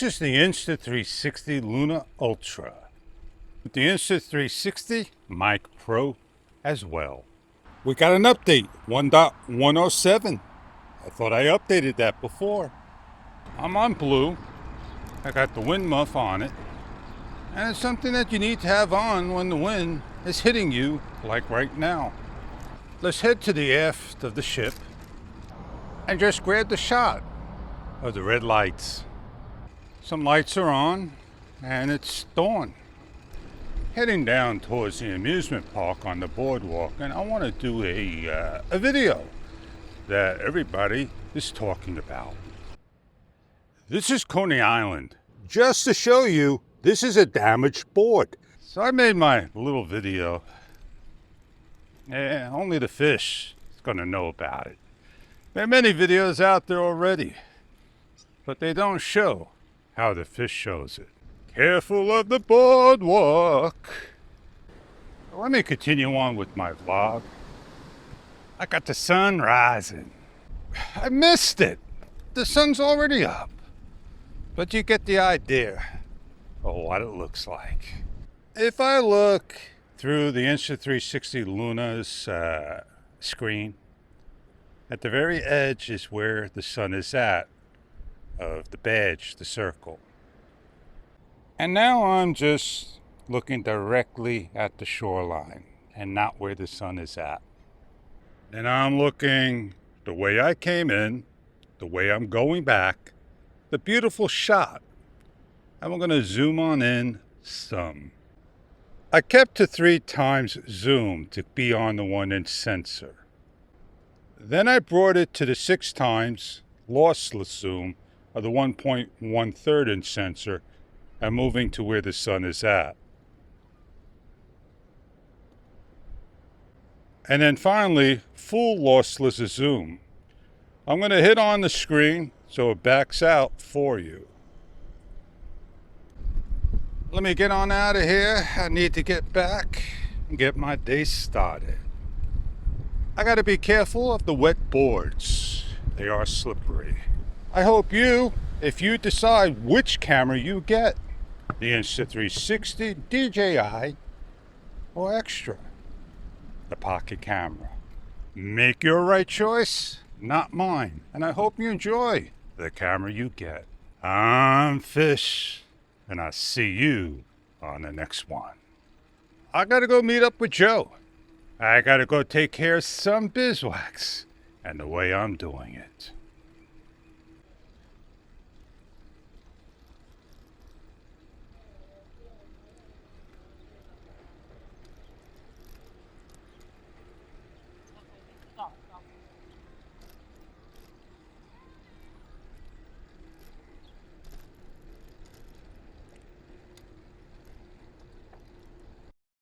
This is the Insta360 Luna Ultra. With the Insta360 Mic Pro as well. We got an update, 1.107. I thought I updated that before. I'm on blue. I got the wind muff on it. And it's something that you need to have on when the wind is hitting you, like right now. Let's head to the aft of the ship and just grab the shot of the red lights. Some lights are on and it's dawn. Heading down towards the amusement park on the boardwalk, and I want to do a video that everybody is talking about. This is Coney Island. Just to show you, this is a damaged board. So I made my little video. Only the fish is going to know about it. There are many videos out there already, but they don't show how the fish shows it. Careful of the boardwalk. Let me continue on with my vlog. I got the sun rising. I missed it. The sun's already up. But you get the idea of what it looks like. If I look through the Insta360 Luna's screen, at the very edge is where the sun is at, of the badge, the circle. And now I'm just looking directly at the shoreline and not where the sun is at. And I'm looking the way I came in, the way I'm going back, the beautiful shot. And we're going to zoom on in some. I kept to 3x zoom to be on the 1-inch sensor. Then I brought it to the 6x lossless zoom of the 1.1/3 inch sensor and moving to where the sun is at. And then finally, full lossless zoom. I'm going to hit on the screen so it backs out for you. Let me get on out of here. I need to get back and get my day started. I got to be careful of the wet boards. They are slippery. I hope you, if you decide which camera you get, the Insta360, DJI, or Extra, the pocket camera. Make your right choice, not mine. And I hope you enjoy the camera you get. I'm Fish, and I'll see you on the next one. I gotta go meet up with Joe. I gotta go take care of some beeswax, and the way I'm doing it.